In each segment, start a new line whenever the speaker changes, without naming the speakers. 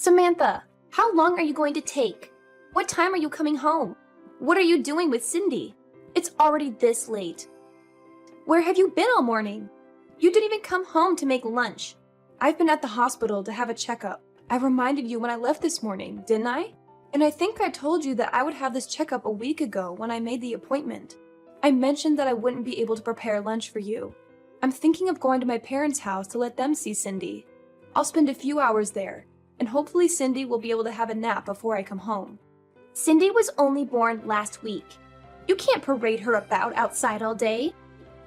Samantha, how long are you going to take? What time are you coming home? What are you doing with Cindy? It's already this late. Where have you been all morning? You didn't even come home to make lunch. I've been at the hospital to have a checkup. I reminded you when I left this morning, didn't I? And I think I told you that I would have this checkup a week ago when I made the appointment. I mentioned that I wouldn't be able to prepare lunch for you. I'm thinking of going to my parents' house to let them see Cindy. I'll spend a few hours there, and hopefully Cindy will be able to have a nap before I come home. Cindy was only born last week. You can't parade her about outside all day.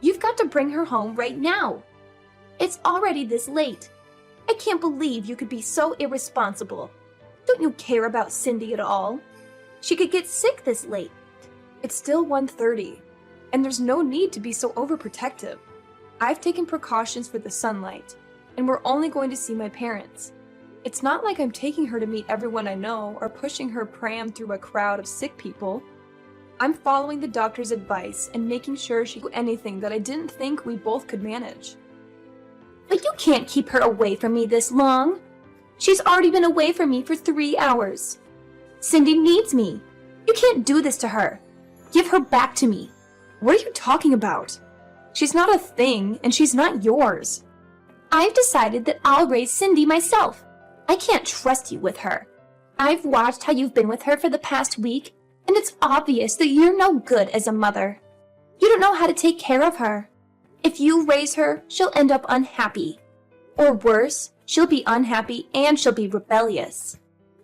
You've got to bring her home right now. It's already this late. I can't believe you could be so irresponsible. Don't you care about Cindy at all? She could get sick this late. It's still 1:30, and there's no need to be so overprotective. I've taken precautions for the sunlight, and we're only going to see my parents. It's not like I'm taking her to meet everyone I know or pushing her pram through a crowd of sick people. I'm following the doctor's advice and making sure she can do anything that I didn't think we both could manage. But you can't keep her away from me this long. She's already been away from me for 3 hours. Cindy needs me. You can't do this to her. Give her back to me. What are you talking about? She's not a thing, and she's not yours. I've decided that I'll raise Cindy myself. I can't trust you with her. I've watched how you've been with her for the past week, and it's obvious that you're no good as a mother. You don't know how to take care of her. If you raise her, she'll end up unhappy. Or worse, she'll be unhappy and she'll be rebellious.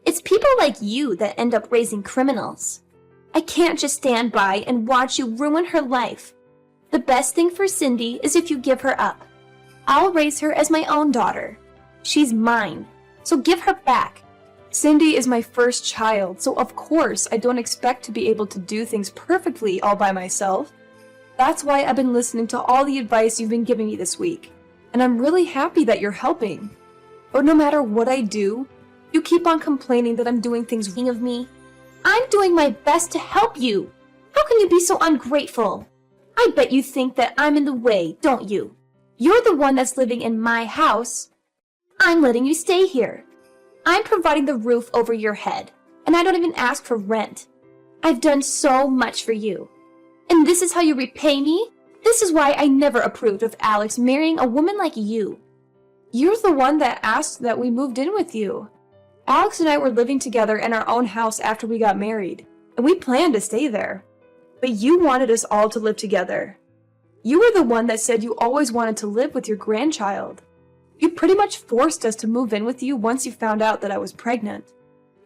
It's people like you that end up raising criminals. I can't just stand by and watch you ruin her life. The best thing for Cindy is if you give her up. I'll raise her as my own daughter. She's mine, so give her back. Cindy is my first child, so of course I don't expect to be able to do things perfectly all by myself. That's why I've been listening to all the advice you've been giving me this week, and I'm really happy that you're helping. But no matter what I do, you keep on complaining that I'm doing things wrong of me. I'm doing my best to help you. How can you be so ungrateful? I bet you think that I'm in the way, don't you? You're the one that's living in my house. I'm letting you stay here. I'm providing the roof over your head, and I don't even ask for rent. I've done so much for you. And this is how you repay me? This is why I never approved of Alex marrying a woman like you. You're the one that asked that we moved in with you. Alex and I were living together in our own house after we got married, and we planned to stay there. But you wanted us all to live together. You were the one that said you always wanted to live with your grandchild. You pretty much forced us to move in with you once you found out that I was pregnant.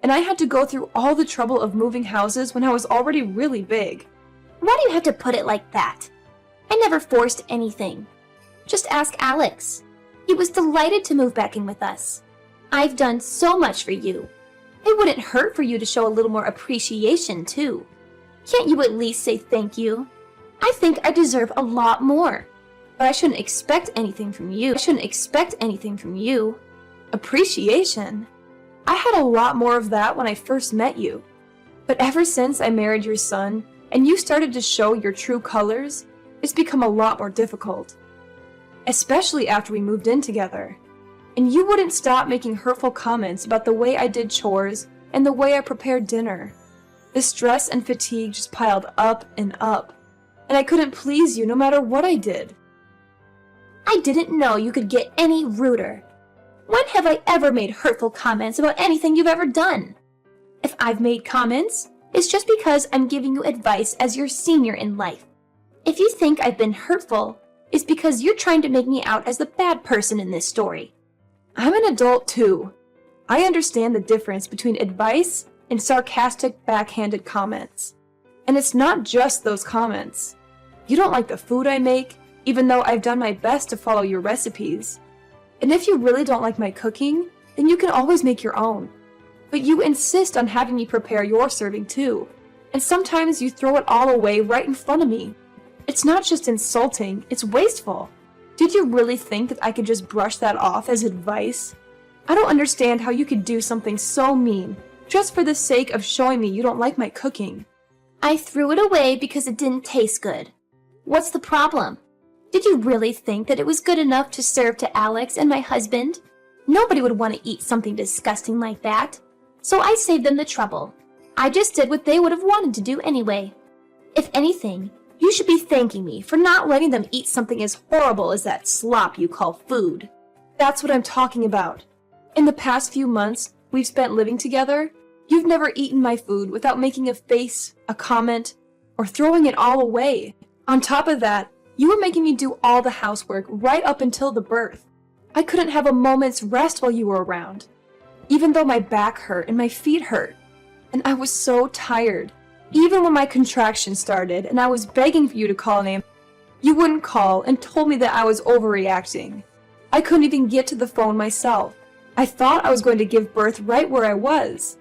And I had to go through all the trouble of moving houses when I was already really big. Why do you have to put it like that? I never forced anything. Just ask Alex. He was delighted to move back in with us. I've done so much for you. It wouldn't hurt for you to show a little more appreciation, too. Can't you at least say thank you? I think I deserve a lot more. But I shouldn't expect anything from you. Appreciation? I had a lot more of that when I first met you. But ever since I married your son, and you started to show your true colors, it's become a lot more difficult. Especially after we moved in together. And you wouldn't stop making hurtful comments about the way I did chores and the way I prepared dinner. The stress and fatigue just piled up and up, and I couldn't please you no matter what I did. I didn't know you could get any ruder. When have I ever made hurtful comments about anything you've ever done? If I've made comments, it's just because I'm giving you advice as your senior in life. If you think I've been hurtful, it's because you're trying to make me out as the bad person in this story. I'm an adult too. I understand the difference between advice and sarcastic, backhanded comments. And it's not just those comments. You don't like the food I make, even though I've done my best to follow your recipes. And if you really don't like my cooking, then you can always make your own. But you insist on having me prepare your serving too, and sometimes you throw it all away right in front of me. It's not just insulting, it's wasteful. Did you really think that I could just brush that off as advice? I don't understand how you could do something so mean, just for the sake of showing me you don't like my cooking. I threw it away because it didn't taste good. What's the problem? Did you really think that it was good enough to serve to Alex and my husband? Nobody would want to eat something disgusting like that. So I saved them the trouble. I just did what they would have wanted to do anyway. If anything, you should be thanking me for not letting them eat something as horrible as that slop you call food.
That's what I'm talking about. In the past few months we've spent living together, you've never eaten my food without making a face, a comment, or throwing it all away. On top of that, you were making me do all the housework right up until the birth. I couldn't have a moment's rest while you were around, even though my back hurt and my feet hurt. And I was so tired. Even when my contractions started and I was begging for you to call me, you wouldn't call and told me that I was overreacting. I couldn't even get to the phone myself. I thought I was going to give birth right where I was.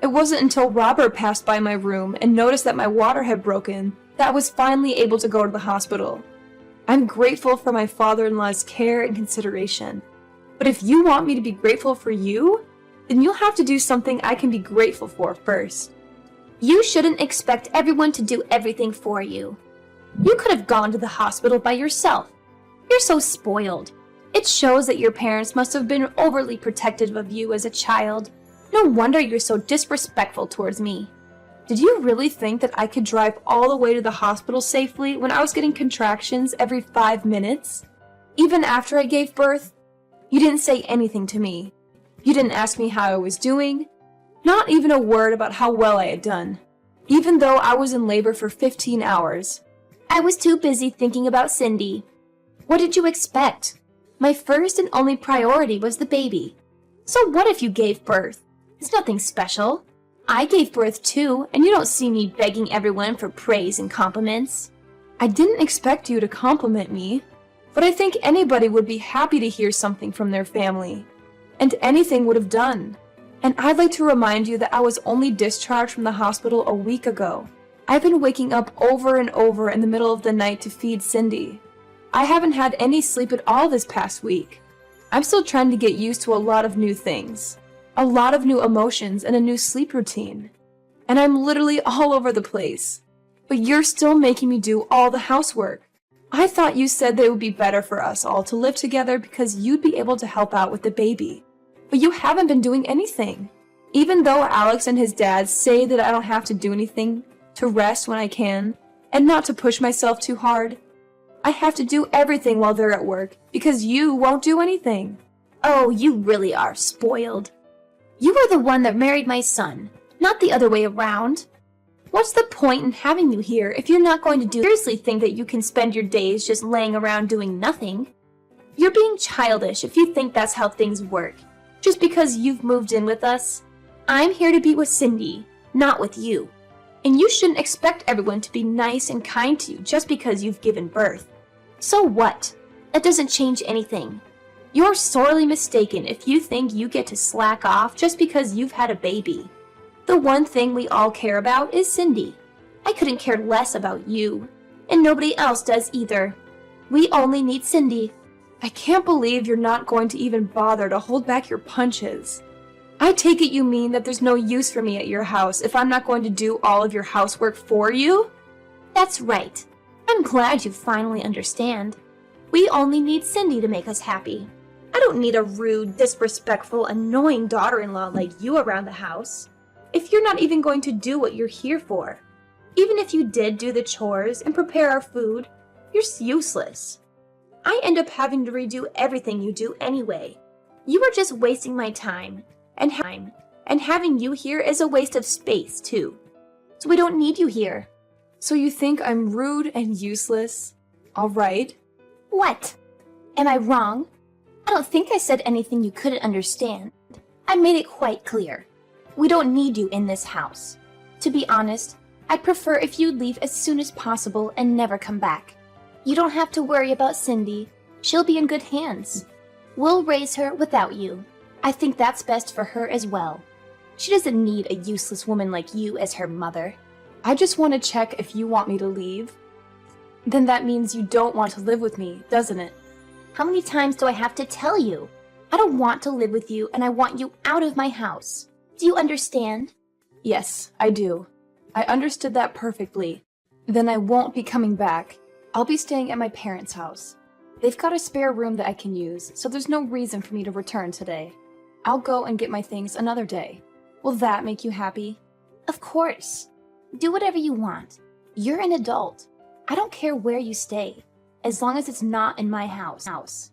It wasn't until Robert passed by my room and noticed that my water had broken that I was finally able to go to the hospital. I'm grateful for my father-in-law's care and consideration. But if you want me to be grateful for you, then you'll have to do something I can be grateful for first.
You shouldn't expect everyone to do everything for you. You could have gone to the hospital by yourself. You're so spoiled. It shows that your parents must have been overly protective of you as a child. No wonder you're so disrespectful towards me.
Did you really think that I could drive all the way to the hospital safely when I was getting contractions every 5 minutes? Even after I gave birth? You didn't say anything to me. You didn't ask me how I was doing. Not even a word about how well I had done, even though I was in labor for 15 hours.
I was too busy thinking about Cindy. What did you expect? My first and only priority was the baby. So what if you gave birth? It's nothing special. I gave birth too, and you don't see me begging everyone for praise and compliments.
I didn't expect you to compliment me, but I think anybody would be happy to hear something from their family, and anything would have done. And I'd like to remind you that I was only discharged from the hospital a week ago. I've been waking up over and over in the middle of the night to feed Cindy. I haven't had any sleep at all this past week. I'm still trying to get used to a lot of new things, a lot of new emotions, and a new sleep routine. And I'm literally all over the place. But you're still making me do all the housework. I thought you said that it would be better for us all to live together because you'd be able to help out with the baby. But you haven't been doing anything. Even though Alex and his dad say that I don't have to do anything, to rest when I can, and not to push myself too hard, I have to do everything while they're at work because you won't do anything.
Oh, you really are spoiled. You are the one that married my son, not the other way around. What's the point in having you here if you're not going to seriously think that you can spend your days just laying around doing nothing? You're being childish if you think that's how things work. Just because you've moved in with us. I'm here to be with Cindy, not with you. And you shouldn't expect everyone to be nice and kind to you just because you've given birth. So what? That doesn't change anything. You're sorely mistaken if you think you get to slack off just because you've had a baby. The one thing we all care about is Cindy. I couldn't care less about you. And nobody else does either. We only need Cindy.
I can't believe you're not going to even bother to hold back your punches. I take it you mean that there's no use for me at your house if I'm not going to do all of your housework for you?
That's right. I'm glad you finally understand. We only need Cindy to make us happy. I don't need a rude, disrespectful, annoying daughter-in-law like you around the house. If you're not even going to do what you're here for. Even if you did do the chores and prepare our food, you're useless. I end up having to redo everything you do anyway. You are just wasting my time. And having you here is a waste of space, too. So we don't need you here.
So you think I'm rude and useless? All right.
What? Am I wrong? I don't think I said anything you couldn't understand. I made it quite clear. We don't need you in this house. To be honest, I'd prefer if you'd leave as soon as possible and never come back. You don't have to worry about Cindy. She'll be in good hands. We'll raise her without you. I think that's best for her as well. She doesn't need a useless woman like you as her mother.
I just want to check if you want me to leave. Then that means you don't want to live with me, doesn't it?
How many times do I have to tell you? I don't want to live with you and I want you out of my house. Do you understand?
Yes, I do. I understood that perfectly. Then I won't be coming back. I'll be staying at my parents' house. They've got a spare room that I can use, so there's no reason for me to return today. I'll go and get my things another day. Will that make you happy?
Of course. Do whatever you want. You're an adult. I don't care where you stay, as long as it's not in my house.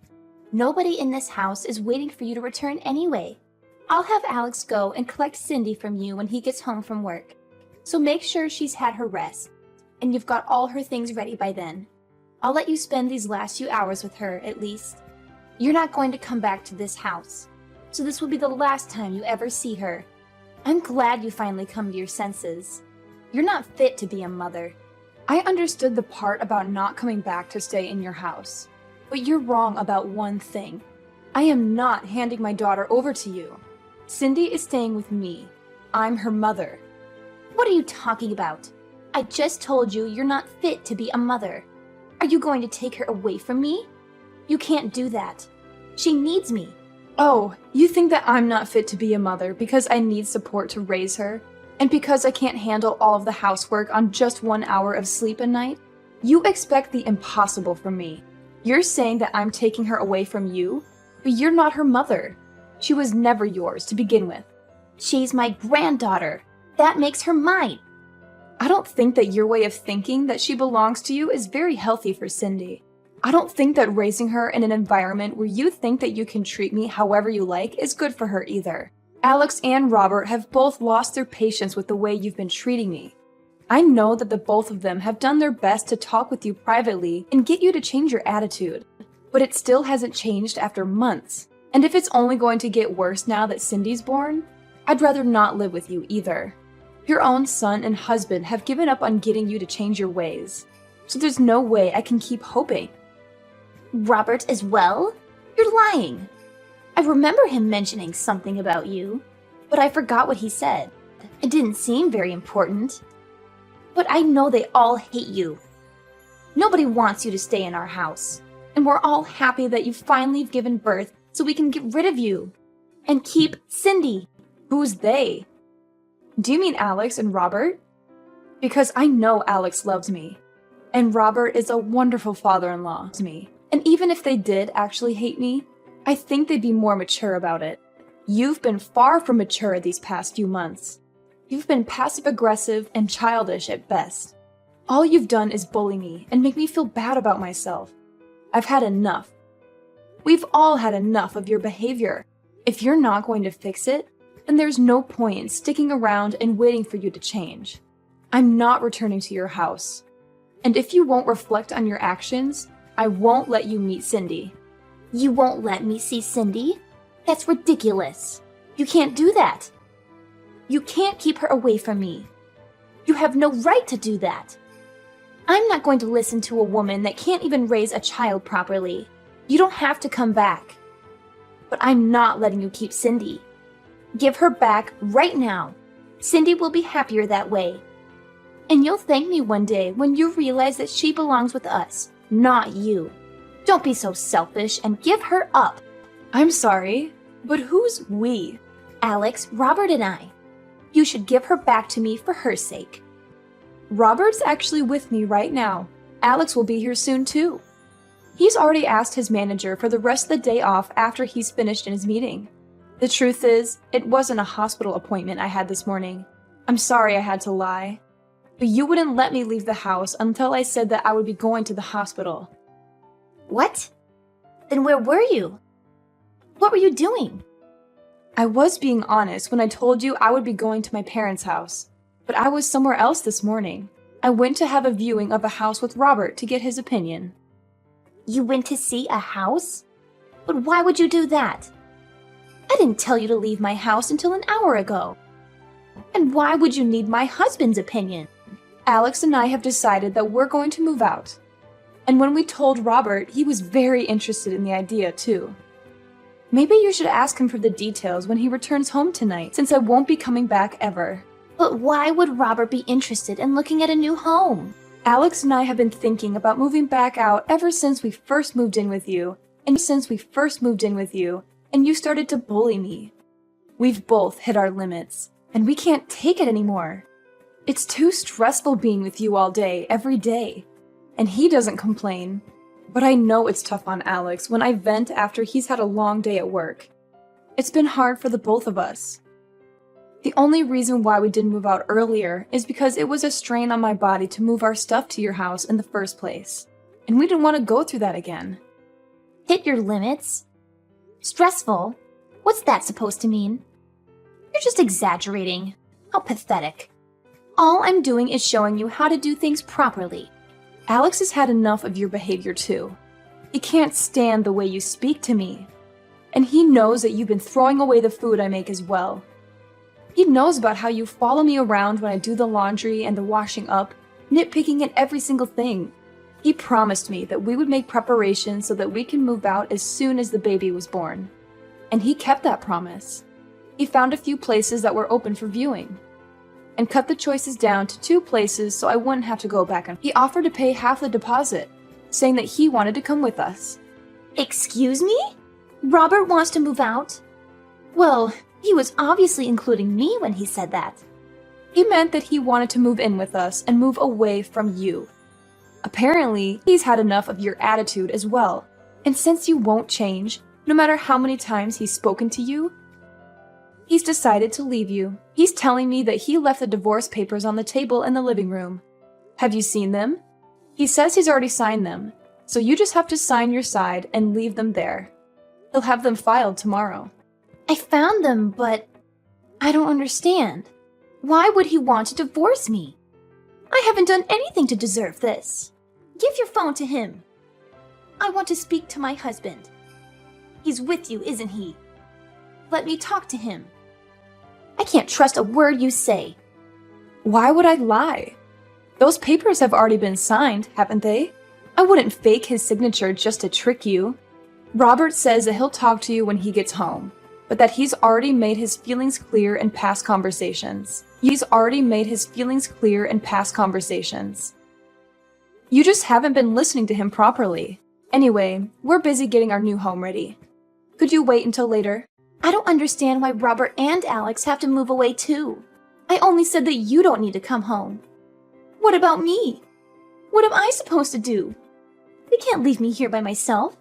Nobody in this house is waiting for you to return anyway. I'll have Alex go and collect Cindy from you when he gets home from work. So make sure she's had her rest, and you've got all her things ready by then. I'll let you spend these last few hours with her, at least. You're not going to come back to this house, so this will be the last time you ever see her. I'm glad you finally come to your senses. You're not fit to be a mother.
I understood the part about not coming back to stay in your house. But you're wrong about one thing. I am not handing my daughter over to you. Cindy is staying with me. I'm her mother.
What are you talking about? I just told you you're not fit to be a mother. Are you going to take her away from me? You can't do that. She needs me.
Oh, you think that I'm not fit to be a mother because I need support to raise her? And because I can't handle all of the housework on just 1 hour of sleep a night? You expect the impossible from me. You're saying that I'm taking her away from you? But you're not her mother. She was never yours to begin with.
She's my granddaughter. That makes her mine.
I don't think that your way of thinking that she belongs to you is very healthy for Cindy. I don't think that raising her in an environment where you think that you can treat me however you like is good for her either. Alex and Robert have both lost their patience with the way you've been treating me. I know that the both of them have done their best to talk with you privately and get you to change your attitude, but it still hasn't changed after months. And if it's only going to get worse now that Cindy's born, I'd rather not live with you either. Your own son and husband have given up on getting you to change your ways, so there's no way I can keep hoping.
Robert as well? You're lying. I remember him mentioning something about you, but I forgot what he said. It didn't seem very important. But I know they all hate you. Nobody wants you to stay in our house, and we're all happy that you finally have given birth so we can get rid of you and keep Cindy.
Who's they? Do you mean Alex and Robert? Because I know Alex loves me, and Robert is a wonderful father-in-law to me. And even if they did actually hate me, I think they'd be more mature about it. You've been far from mature these past few months. You've been passive-aggressive and childish at best. All you've done is bully me and make me feel bad about myself. I've had enough. We've all had enough of your behavior. If you're not going to fix it, then there's no point in sticking around and waiting for you to change. I'm not returning to your house. And if you won't reflect on your actions, I won't let you meet Cindy.
You won't let me see Cindy? That's ridiculous. You can't do that. You can't keep her away from me. You have no right to do that. I'm not going to listen to a woman that can't even raise a child properly. You don't have to come back. But I'm not letting you keep Cindy. Give her back right now. Cindy will be happier that way. And you'll thank me one day when you realize that she belongs with us, not you. Don't be so selfish and give her up.
I'm sorry, but who's we?
Alex, Robert, and I. You should give her back to me for her sake.
Robert's actually with me right now. Alex will be here soon too. He's already asked his manager for the rest of the day off after he's finished in his meeting. The truth is, it wasn't a hospital appointment I had this morning. I'm sorry I had to lie. But you wouldn't let me leave the house until I said that I would be going to the hospital.
What? Then where were you? What were you doing?
I was being honest when I told you I would be going to my parents' house, but I was somewhere else this morning. I went to have a viewing of a house with Robert to get his opinion.
You went to see a house? But why would you do that? I didn't tell you to leave my house until an hour ago. And why would you need my husband's opinion?
Alex and I have decided that we're going to move out. And when we told Robert, he was very interested in the idea too. Maybe you should ask him for the details when he returns home tonight, since I won't be coming back ever.
But why would Robert be interested in looking at a new home?
Alex and I have been thinking about moving back out ever since we first moved in with you, and you started to bully me. We've both hit our limits, and we can't take it anymore. It's too stressful being with you all day, every day. And he doesn't complain, But I know it's tough on Alex when I vent after he's had a long day at work. It's been hard for the both of us. The only reason why we didn't move out earlier is because it was a strain on my body to move our stuff to your house in the first place. And we didn't want to go through that again.
Hit your limits? Stressful? What's that supposed to mean? You're just exaggerating. How pathetic. All I'm doing is showing you how to do things properly.
Alex has had enough of your behavior too. He can't stand the way you speak to me. And he knows that you've been throwing away the food I make as well. He knows about how you follow me around when I do the laundry and the washing up, nitpicking at every single thing. He promised me that we would make preparations so that we can move out as soon as the baby was born. And he kept that promise. He found a few places that were open for viewing, and cut the choices down to 2 places so I wouldn't have to go back. He offered to pay half the deposit, saying that he wanted to come with us.
Excuse me? Robert wants to move out? Well, he was obviously including me when he said that.
He meant that he wanted to move in with us and move away from you. Apparently, he's had enough of your attitude as well, and since you won't change, no matter how many times he's spoken to you, he's decided to leave you. He's telling me that he left the divorce papers on the table in the living room. Have you seen them? He says he's already signed them, so you just have to sign your side and leave them there. He'll have them filed tomorrow.
I found them, but I don't understand. Why would he want to divorce me? I haven't done anything to deserve this. Give your phone to him. I want to speak to my husband. He's with you, isn't he? Let me talk to him. I can't trust a word you say.
Why would I lie? Those papers have already been signed, haven't they? I wouldn't fake his signature just to trick you. Robert says that he'll talk to you when he gets home, but that he's already made his feelings clear in past conversations. You just haven't been listening to him properly. Anyway, we're busy getting our new home ready. Could you wait until later?
I don't understand why Robert and Alex have to move away too. I only said that you don't need to come home. What about me? What am I supposed to do? They can't leave me here by myself.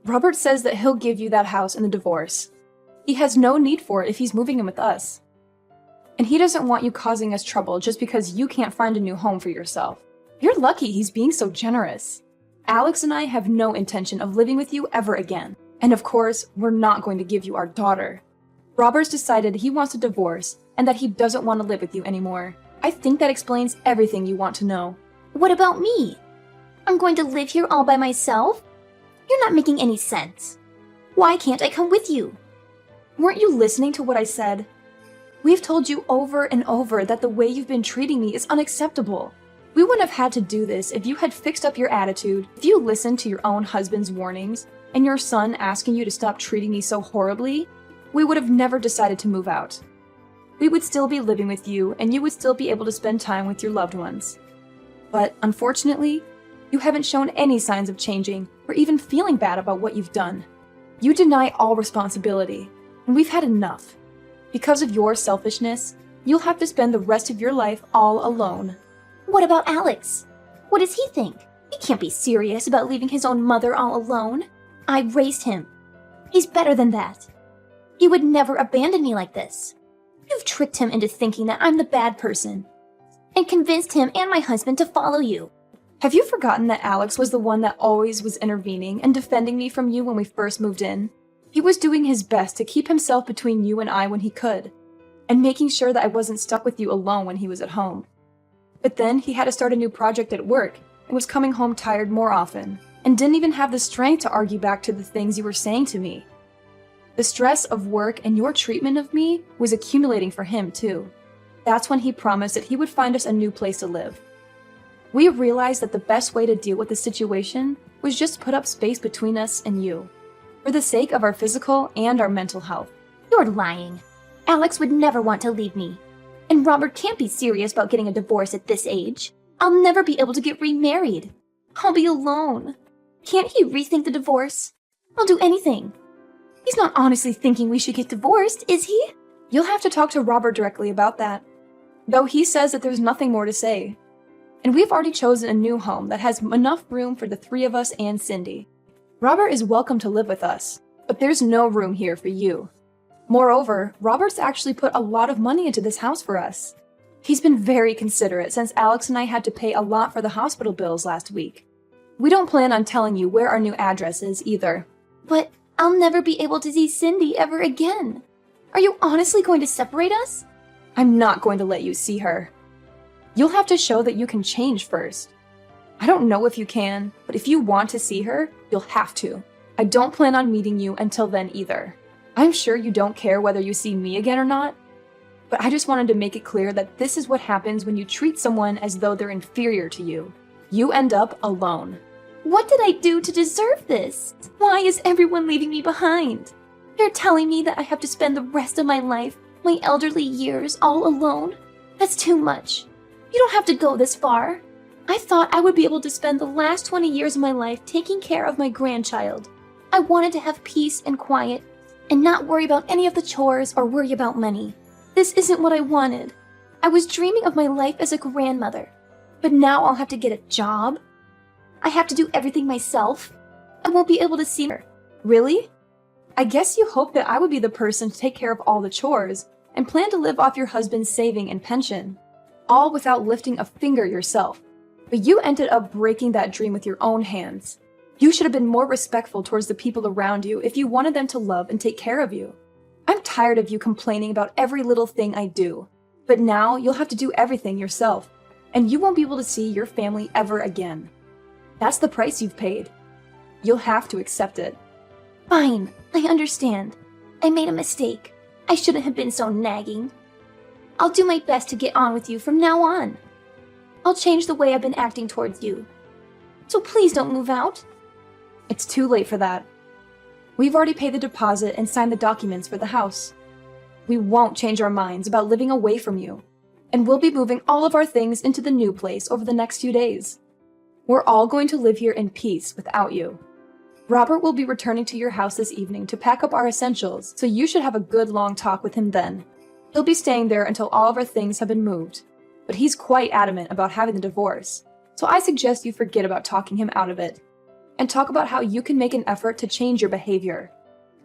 Robert says that he'll give you that house in the divorce. He has no need for it if he's moving in with us. And he doesn't want you causing us trouble just because you can't find a new home for yourself. You're lucky he's being so generous. Alex and I have no intention of living with you ever again. And of course, we're not going to give you our daughter. Robert's decided he wants a divorce and that he doesn't want to live with you anymore. I think that explains everything you want to know.
What about me? I'm going to live here all by myself? You're not making any sense. Why can't I come with you?
Weren't you listening to what I said? We've told you over and over that the way you've been treating me is unacceptable. We wouldn't have had to do this if you had fixed up your attitude, if you listened to your own husband's warnings, and your son asking you to stop treating me so horribly. We would have never decided to move out. We would still be living with you, and you would still be able to spend time with your loved ones. But unfortunately, you haven't shown any signs of changing or even feeling bad about what you've done. You deny all responsibility, and we've had enough. Because of your selfishness, you'll have to spend the rest of your life all alone.
What about Alex? What does he think? He can't be serious about leaving his own mother all alone. I raised him. He's better than that. He would never abandon me like this. You've tricked him into thinking that I'm the bad person, and convinced him and my husband to follow you.
Have you forgotten that Alex was the one that always was intervening and defending me from you when we first moved in? He was doing his best to keep himself between you and I when he could, and making sure that I wasn't stuck with you alone when he was at home. But then he had to start a new project at work and was coming home tired more often, and didn't even have the strength to argue back to the things you were saying to me. The stress of work and your treatment of me was accumulating for him too. That's when he promised that he would find us a new place to live. We realized that the best way to deal with the situation was just put up space between us and you, for the sake of our physical and our mental health.
You're lying. Alex would never want to leave me. And Robert can't be serious about getting a divorce at this age. I'll never be able to get remarried. I'll be alone. Can't he rethink the divorce? I'll do anything. He's not honestly thinking we should get divorced, is he?
You'll have to talk to Robert directly about that. Though he says that there's nothing more to say. And we've already chosen a new home that has enough room for the three of us and Cindy. Robert is welcome to live with us, but there's no room here for you. Moreover, Robert's actually put a lot of money into this house for us. He's been very considerate since Alex and I had to pay a lot for the hospital bills last week. We don't plan on telling you where our new address is either.
But I'll never be able to see Cindy ever again. Are you honestly going to separate us?
I'm not going to let you see her. You'll have to show that you can change first. I don't know if you can, but if you want to see her, you'll have to. I don't plan on meeting you until then either. I'm sure you don't care whether you see me again or not, but I just wanted to make it clear that this is what happens when you treat someone as though they're inferior to you. You end up alone.
What did I do to deserve this? Why is everyone leaving me behind? You're telling me that I have to spend the rest of my life, my elderly years, all alone? That's too much. You don't have to go this far. I thought I would be able to spend the last 20 years of my life taking care of my grandchild. I wanted to have peace and quiet and not worry about any of the chores or worry about money. This isn't what I wanted. I was dreaming of my life as a grandmother. But now I'll have to get a job. I have to do everything myself. I won't be able to see her.
Really? I guess you hoped that I would be the person to take care of all the chores and plan to live off your husband's saving and pension, all without lifting a finger yourself. But you ended up breaking that dream with your own hands. You should have been more respectful towards the people around you if you wanted them to love and take care of you. I'm tired of you complaining about every little thing I do, but now you'll have to do everything yourself, and you won't be able to see your family ever again. That's the price you've paid. You'll have to accept it.
Fine, I understand. I made a mistake. I shouldn't have been so nagging. I'll do my best to get on with you from now on. I'll change the way I've been acting towards you. So please don't move out.
It's too late for that. We've already paid the deposit and signed the documents for the house. We won't change our minds about living away from you, and we'll be moving all of our things into the new place over the next few days. We're all going to live here in peace without you. Robert will be returning to your house this evening to pack up our essentials, so you should have a good long talk with him then. He'll be staying there until all of our things have been moved, but he's quite adamant about having the divorce, so I suggest you forget about talking him out of it, and talk about how you can make an effort to change your behavior.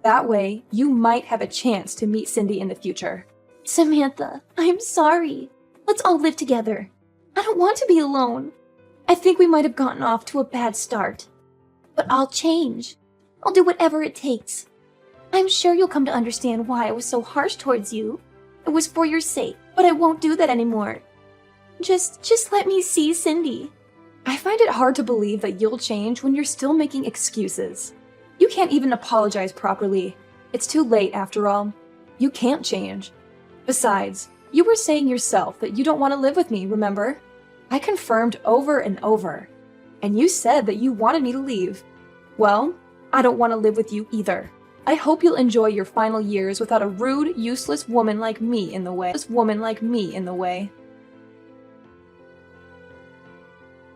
That way, you might have a chance to meet Cindy in the future.
Samantha, I'm sorry. Let's all live together. I don't want to be alone. I think we might have gotten off to a bad start. But I'll change. I'll do whatever it takes. I'm sure you'll come to understand why I was so harsh towards you. It was for your sake, but I won't do that anymore. Just let me see Cindy.
I find it hard to believe that you'll change when you're still making excuses. You can't even apologize properly. It's too late after all. You can't change. Besides, you were saying yourself that you don't want to live with me, remember? I confirmed over and over. And you said that you wanted me to leave. Well, I don't want to live with you either. I hope you'll enjoy your final years without a rude, useless woman like me in the way.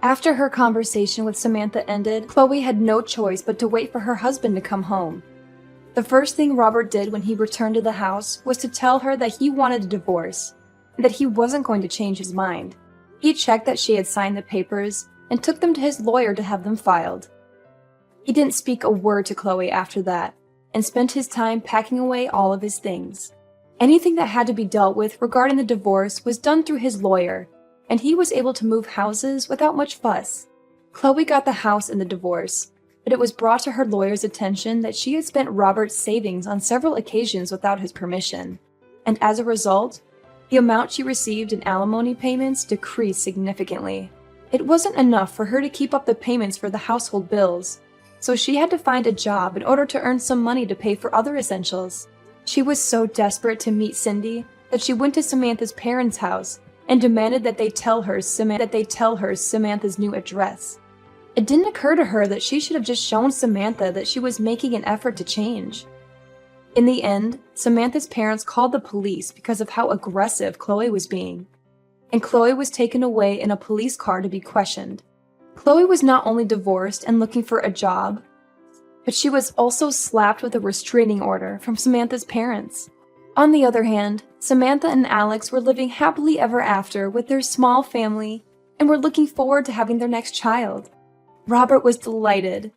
After her conversation with Samantha ended, Chloe had no choice but to wait for her husband to come home. The first thing Robert did when he returned to the house was to tell her that he wanted a divorce, and that he wasn't going to change his mind. He checked that she had signed the papers and took them to his lawyer to have them filed. He didn't speak a word to Chloe after that, and spent his time packing away all of his things. Anything that had to be dealt with regarding the divorce was done through his lawyer, and he was able to move houses without much fuss. Chloe got the house in the divorce, but it was brought to her lawyer's attention that she had spent Robert's savings on several occasions without his permission, and as a result, the amount she received in alimony payments decreased significantly. It wasn't enough for her to keep up the payments for the household bills, so she had to find a job in order to earn some money to pay for other essentials. She was so desperate to meet Cindy that she went to Samantha's parents' house and demanded that they tell her Samantha's new address. It didn't occur to her that she should have just shown Samantha that she was making an effort to change. In the end, Samantha's parents called the police because of how aggressive Chloe was being, and Chloe was taken away in a police car to be questioned. Chloe was not only divorced and looking for a job, but she was also slapped with a restraining order from Samantha's parents. On the other hand, Samantha and Alex were living happily ever after with their small family and were looking forward to having their next child. Robert was delighted.